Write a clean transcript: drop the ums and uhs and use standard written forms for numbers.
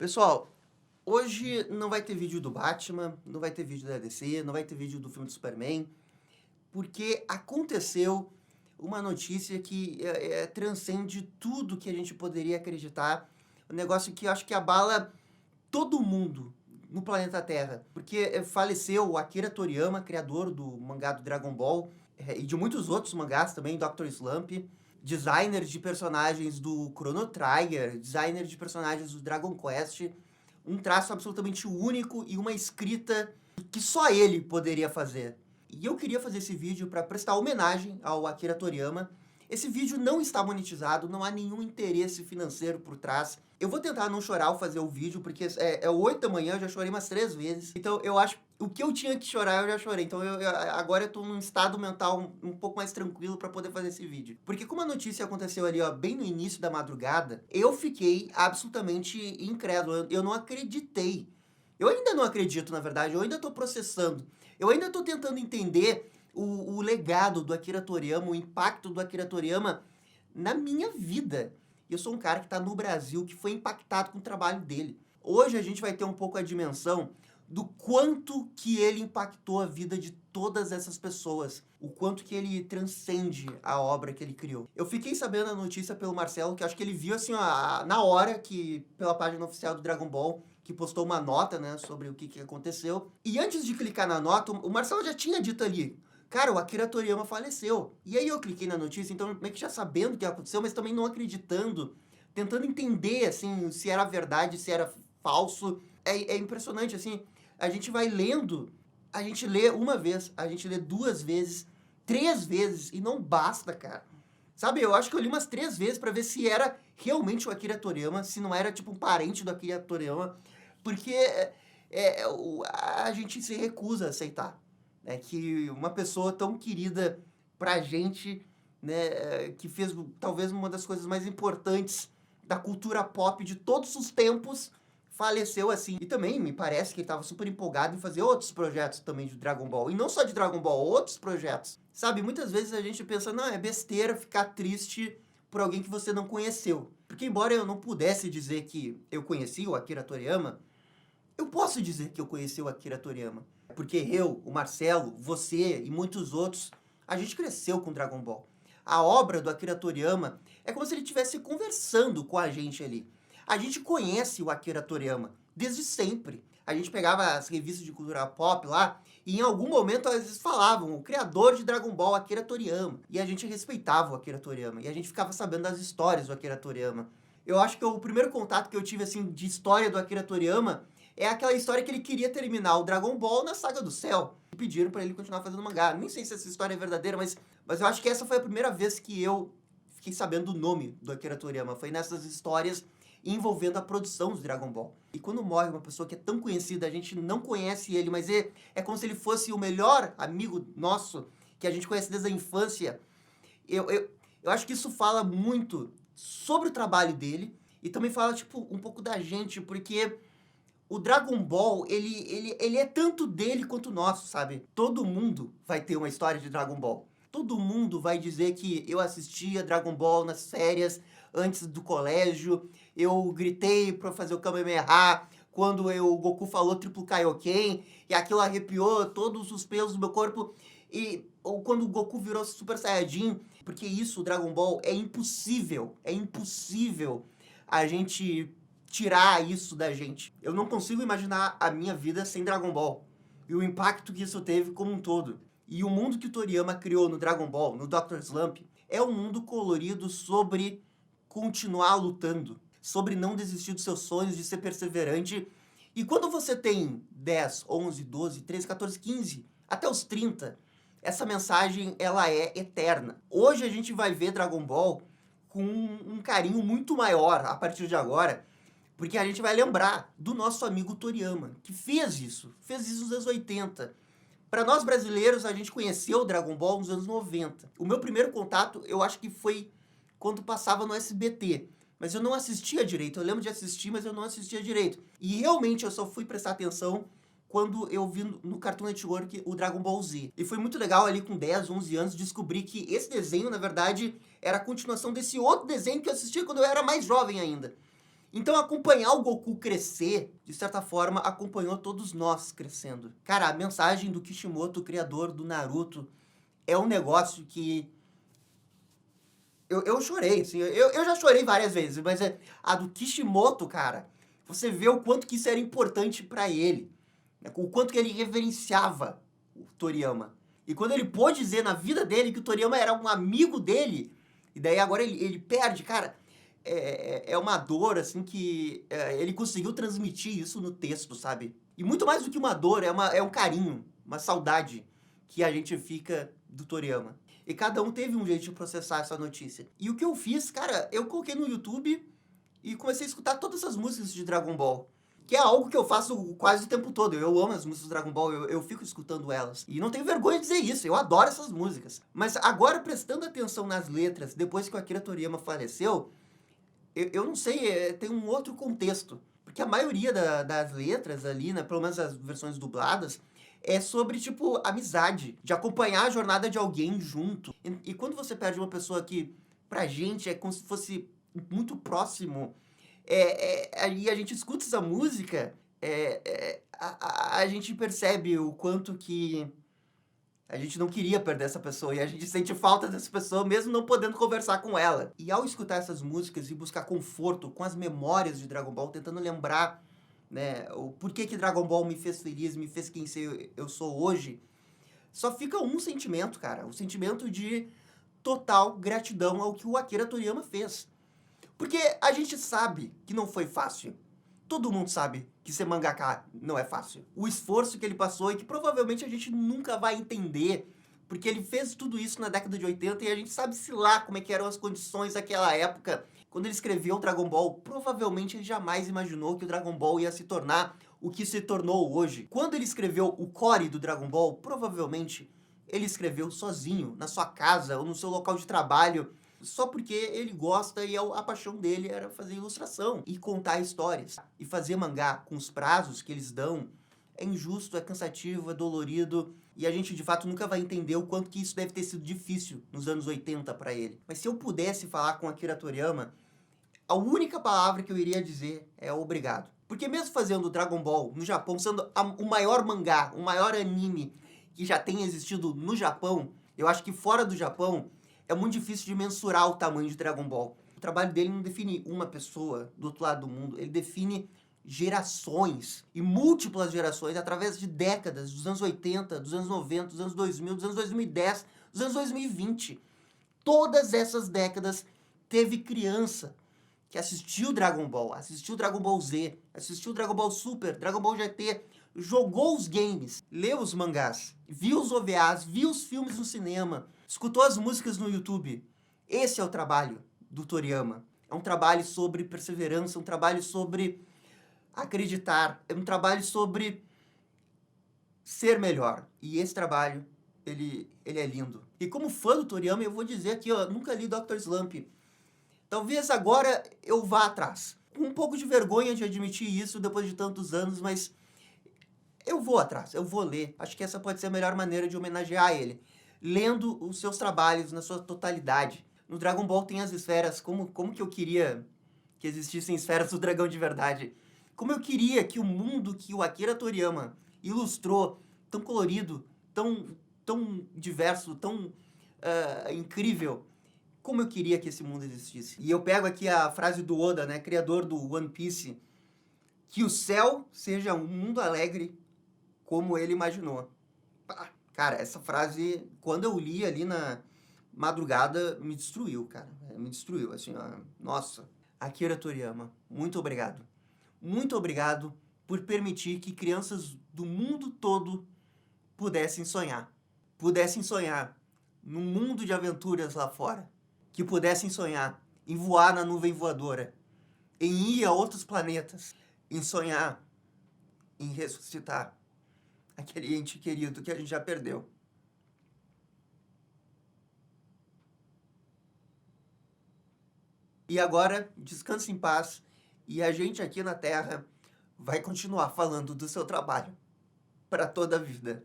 Pessoal, hoje não vai ter vídeo do Batman, não vai ter vídeo da DC, não vai ter vídeo do filme do Superman, porque aconteceu uma notícia que transcende tudo que a gente poderia acreditar, um negócio que eu acho que abala todo mundo no planeta Terra, porque faleceu o Akira Toriyama, criador do mangá do Dragon Ball, e de muitos outros mangás também, Dr. Slump, designer de personagens do Chrono Trigger, designer de personagens do Dragon Quest, um traço absolutamente único e uma escrita que só ele poderia fazer. E eu queria fazer esse vídeo para prestar homenagem ao Akira Toriyama. Esse vídeo não está monetizado, não há nenhum interesse financeiro por trás. Eu vou tentar não chorar ao fazer o vídeo, porque é 8 da manhã, eu já chorei umas 3 vezes. Então eu acho que o que eu tinha que chorar, eu já chorei. Então agora eu tô num estado mental um pouco mais tranquilo para poder fazer esse vídeo. Porque como a notícia aconteceu ali, ó, bem no início da madrugada, eu fiquei absolutamente incrédulo. Eu não acreditei. Eu ainda não acredito, na verdade, eu ainda tô processando. Eu ainda tô tentando entender o legado do Akira Toriyama, o impacto do Akira Toriyama na minha vida. Eu sou um cara que está no Brasil, que foi impactado com o trabalho dele. Hoje a gente vai ter um pouco a dimensão do quanto que ele impactou a vida de todas essas pessoas, o quanto que ele transcende a obra que ele criou. Eu fiquei sabendo a notícia pelo Marcelo, que acho que ele viu assim, ó, na hora, que pela página oficial do Dragon Ball, que postou uma nota, né, sobre o que aconteceu. E antes de clicar na nota, o Marcelo já tinha dito ali: cara, o Akira Toriyama faleceu. E aí eu cliquei na notícia, então meio que já sabendo o que aconteceu, mas também não acreditando, tentando entender, assim, se era verdade, se era falso. É impressionante, assim, a gente vai lendo, a gente lê uma vez, a gente lê 2 vezes, 3 vezes, e não basta, cara. Sabe, eu acho que eu li umas 3 vezes pra ver se era realmente o Akira Toriyama, se não era, tipo, um parente do Akira Toriyama, porque a gente se recusa a aceitar, né, que uma pessoa tão querida pra gente, né, que fez talvez uma das coisas mais importantes da cultura pop de todos os tempos, faleceu assim. E também me parece que ele estava super empolgado em fazer outros projetos também de Dragon Ball. E não só de Dragon Ball, outros projetos. Sabe, muitas vezes a gente pensa, não, é besteira ficar triste por alguém que você não conheceu. Porque embora eu não pudesse dizer que eu conheci o Akira Toriyama, eu posso dizer que eu conheci o Akira Toriyama. Porque eu, o Marcelo, você e muitos outros, a gente cresceu com Dragon Ball. A obra do Akira Toriyama é como se ele estivesse conversando com a gente ali. A gente conhece o Akira Toriyama desde sempre. A gente pegava as revistas de cultura pop lá e em algum momento às vezes falavam o criador de Dragon Ball, Akira Toriyama. E a gente respeitava o Akira Toriyama. E a gente ficava sabendo das histórias do Akira Toriyama. Eu acho que o primeiro contato que eu tive assim de história do Akira Toriyama é aquela história que ele queria terminar o Dragon Ball na Saga do Céu. E pediram pra ele continuar fazendo mangá. Nem sei se essa história é verdadeira, mas eu acho que essa foi a primeira vez que eu fiquei sabendo do nome do Akira Toriyama. Foi nessas histórias envolvendo a produção do Dragon Ball. E quando morre uma pessoa que é tão conhecida, a gente não conhece ele, mas é como se ele fosse o melhor amigo nosso, que a gente conhece desde a infância. Eu acho que isso fala muito sobre o trabalho dele e também fala, tipo, um pouco da gente, porque o Dragon Ball, ele é tanto dele quanto nosso, sabe? Todo mundo vai ter uma história de Dragon Ball. Todo mundo vai dizer que eu assistia Dragon Ball nas férias, antes do colégio, eu gritei pra fazer o Kamehameha quando o Goku falou triplo Kaioken, e aquilo arrepiou todos os pelos do meu corpo, ou quando o Goku virou Super Saiyajin, porque isso, o Dragon Ball, é impossível a gente tirar isso da gente. Eu não consigo imaginar a minha vida sem Dragon Ball, e o impacto que isso teve como um todo. E o mundo que o Toriyama criou no Dragon Ball, no Dr. Slump, é um mundo colorido sobre continuar lutando, sobre não desistir dos seus sonhos, de ser perseverante. E quando você tem 10, 11, 12, 13, 14, 15, até os 30, essa mensagem ela é eterna. Hoje a gente vai ver Dragon Ball com um carinho muito maior a partir de agora, porque a gente vai lembrar do nosso amigo Toriyama, que fez isso nos anos 80. Para nós brasileiros, a gente conheceu o Dragon Ball nos anos 90. O meu primeiro contato, eu acho que foi quando passava no SBT. Mas eu não assistia direito. Eu lembro de assistir, mas eu não assistia direito. E realmente eu só fui prestar atenção quando eu vi no Cartoon Network o Dragon Ball Z. E foi muito legal ali com 10, 11 anos descobrir que esse desenho, na verdade, era a continuação desse outro desenho que eu assistia quando eu era mais jovem ainda. Então acompanhar o Goku crescer, de certa forma, acompanhou todos nós crescendo. Cara, a mensagem do Kishimoto, o criador do Naruto, é um negócio que eu chorei, assim, eu já chorei várias vezes, mas a do Kishimoto, cara, você vê o quanto que isso era importante pra ele, né? O quanto que ele reverenciava o Toriyama. E quando ele pôde dizer na vida dele que o Toriyama era um amigo dele, e daí agora ele perde, cara, é uma dor, assim, que ele conseguiu transmitir isso no texto, sabe? E muito mais do que uma dor, é um carinho, uma saudade que a gente fica do Toriyama. E cada um teve um jeito de processar essa notícia. E o que eu fiz, cara, eu coloquei no YouTube e comecei a escutar todas as músicas de Dragon Ball. Que é algo que eu faço quase o tempo todo. Eu amo as músicas do Dragon Ball, eu fico escutando elas. E não tenho vergonha de dizer isso, eu adoro essas músicas. Mas agora, prestando atenção nas letras, depois que o Akira Toriyama faleceu, eu não sei, tem um outro contexto. Porque a maioria das letras ali, né, pelo menos as versões dubladas, é sobre, tipo, amizade. De acompanhar a jornada de alguém junto. E quando você perde uma pessoa que, pra gente, é como se fosse muito próximo, aí a gente escuta essa música, a gente percebe o quanto que a gente não queria perder essa pessoa e a gente sente falta dessa pessoa mesmo não podendo conversar com ela. E ao escutar essas músicas e buscar conforto com as memórias de Dragon Ball, tentando lembrar, né, o porquê que Dragon Ball me fez feliz, me fez quem eu sou hoje, só fica um sentimento, cara, o sentimento de total gratidão ao que o Akira Toriyama fez. Porque a gente sabe que não foi fácil. Todo mundo sabe que ser mangaka não é fácil. O esforço que ele passou e que provavelmente a gente nunca vai entender, porque ele fez tudo isso na década de 80 e a gente sabe-se lá como é que eram as condições daquela época. Quando ele escreveu o Dragon Ball, provavelmente ele jamais imaginou que o Dragon Ball ia se tornar o que se tornou hoje. Quando ele escreveu o core do Dragon Ball, provavelmente ele escreveu sozinho, na sua casa ou no seu local de trabalho, só porque ele gosta e a paixão dele era fazer ilustração e contar histórias. E fazer mangá com os prazos que eles dão é injusto, é cansativo, é dolorido, e a gente de fato nunca vai entender o quanto que isso deve ter sido difícil nos anos 80 para ele. Mas se eu pudesse falar com Akira Toriyama, a única palavra que eu iria dizer é obrigado. Porque mesmo fazendo Dragon Ball no Japão, sendo o maior mangá, o maior anime que já tem existido no Japão, eu acho que fora do Japão é muito difícil de mensurar o tamanho de Dragon Ball. O trabalho dele não define uma pessoa do outro lado do mundo, ele define gerações e múltiplas gerações através de décadas, dos anos 80, dos anos 90, dos anos 2000, dos anos 2010, dos anos 2020. Todas essas décadas teve criança que assistiu Dragon Ball, assistiu Dragon Ball Z, assistiu Dragon Ball Super, Dragon Ball GT, jogou os games, leu os mangás, viu os OVAs, viu os filmes no cinema, escutou as músicas no YouTube. Esse é o trabalho do Toriyama. É um trabalho sobre perseverança, um trabalho sobre acreditar, é um trabalho sobre ser melhor. E esse trabalho, ele é lindo. E como fã do Toriyama, eu vou dizer aqui, ó, nunca li Dr. Slump. Talvez agora eu vá atrás. Com um pouco de vergonha de admitir isso depois de tantos anos, mas eu vou atrás, eu vou ler. Acho que essa pode ser a melhor maneira de homenagear ele. Lendo os seus trabalhos na sua totalidade. No Dragon Ball tem as esferas, como que eu queria que existissem esferas do dragão de verdade. Como eu queria que o mundo que o Akira Toriyama ilustrou, tão colorido, tão diverso, tão incrível, como eu queria que esse mundo existisse. E eu pego aqui a frase do Oda, né, criador do One Piece, que o céu seja um mundo alegre como ele imaginou. Cara, essa frase, quando eu li ali na madrugada, me destruiu, cara. Me destruiu, assim, ó. Nossa. Akira Toriyama, muito obrigado. Muito obrigado por permitir que crianças do mundo todo pudessem sonhar. Pudessem sonhar num mundo de aventuras lá fora. Que pudessem sonhar em voar na nuvem voadora. Em ir a outros planetas. Em sonhar em ressuscitar aquele ente querido que a gente já perdeu. E agora, descanse em paz, e a gente aqui na Terra vai continuar falando do seu trabalho para toda a vida.